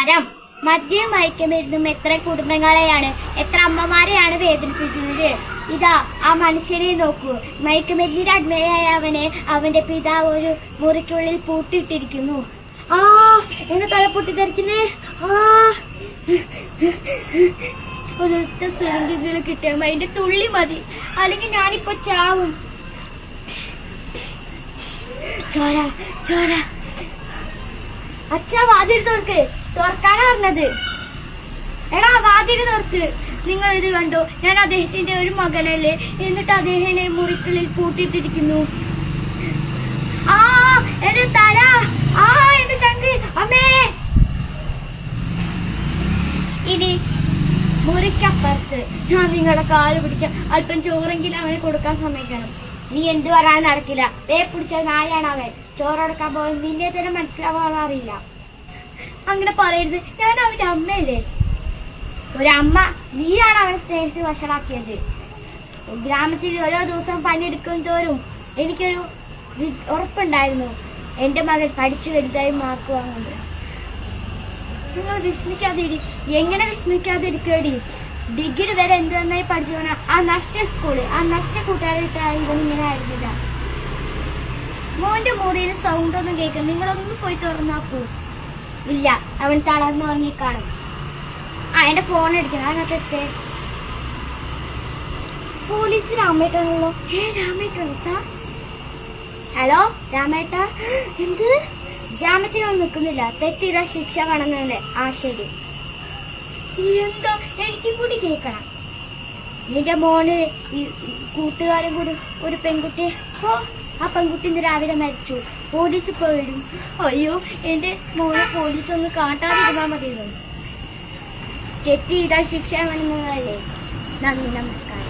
നമസ്കാരം. മദ്യം മയക്കുമരുന്നും എത്ര കുടുംബങ്ങളെയാണ്, എത്ര അമ്മമാരെയാണ് വേദനിപ്പിക്കുന്നത്. ഇതാ ആ മനുഷ്യനെ നോക്കൂ. മയക്കുമരുന്നിന് അടിമയായ അവന്റെ പിതാവ് ഒരു മുറിക്കുള്ളിൽ പൂട്ടിയിട്ടിരിക്കുന്നു. എന്നെ തല പൊട്ടിത്തെറിക്കുന്നേ. ഒരൊറ്റ സിലിണ്ടറുകൾ കിട്ടിയാൽ അതിന്റെ തുള്ളി മതി, അല്ലെങ്കിൽ ഞാനിപ്പോ ചാവും. ചോര ചോര. അച്ഛാ, വാതിൽ തുറക്കാനാ പറഞ്ഞത്. എടാ, വാതിൽ തുറക്ക്. നിങ്ങൾ ഇത് കണ്ടോ? ഞാൻ അദ്ദേഹത്തിന്റെ ഒരു മകനല്ലേ, എന്നിട്ട് അദ്ദേഹം മുറിക്കുള്ളിൽ പൂട്ടിയിട്ടിരിക്കുന്നു. എന്റെ തല, എന്റെ ചങ്ക്, അമ്മേ. ഇനി മുറിക്കപ്പുറത്ത് ഞാൻ നിങ്ങളുടെ കാല് പിടിക്കാം. അല്പം ചോറെങ്കിലും അവന് കൊടുക്കാൻ സമ്മതിക്കണം. നീ എന്ത് പറയാൻ നടക്കില്ല. പിടിച്ച നായാണ് അവൻ. ചോറെടുക്കാൻ പോയി നിന്നെ തന്നെ മനസ്സിലാവാറില്ല. അങ്ങനെ പറയരുത്. ഞാൻ അവന്റെ അമ്മയല്ലേ. ഒരമ്മ, നീയാണ് അവനെ സ്നേഹിച്ച് വഷളാക്കിയത്. ഗ്രാമത്തിൽ ഓരോ ദിവസം പണിയെടുക്കും തോറും എനിക്കൊരു ഉറപ്പുണ്ടായിരുന്നു, എന്റെ മകൻ പഠിച്ചു വലുതായി മാർക്ക് വാങ്ങുന്നത്. നിങ്ങൾ എങ്ങനെ വിസ്മിക്കാതിരിക്കേടി? ഡിഗ്രി വരെ എന്ത് നന്നായി പഠിച്ചു വേണം. ആ നഷ്ട സ്കൂള്, ആ നഷ്ട കൂട്ടുകാരായിട്ട് ഇങ്ങനെ ആയിരുന്നില്ല. മോന്റെ മുറിയിൽ സൗണ്ട് ഒന്നും കേൾക്കും. നിങ്ങളൊന്നും പോയി തുറന്നാക്കൂ. ഇല്ല, അവൻ തളർന്നു ഉറങ്ങിക്കാണും. എന്റെ ഫോൺ അടിക്കണം. അതിനകത്തെ പോലീസ് രാമേട്ടനാണല്ലോ. രാമേട്ട. ഹലോ രാമേട്ട. എന്ത്? ജാമ്യത്തിനൊന്നും നിൽക്കുന്നില്ല. തെറ്റിത ശിക്ഷ കാണുന്നല്ലേ. ശരി. എന്തോ എനിക്കും കൂടി കേൾക്കണം. നിന്റെ മോന് കൂട്ടുകാരൻ കൂടി ഒരു പെൺകുട്ടി. ആ പെൺകുട്ടി ഇന്ന് രാവിലെ മരിച്ചു. പോലീസ് പോയിടും. അയ്യോ, എന്റെ മോനെ പോലീസ് ഒന്ന് കാട്ടാതിരുന്നാൽ മതിയല്ലോ. തെറ്റിത ശിക്ഷ കാണുന്നതല്ലേ. നന്ദി, നമസ്കാരം.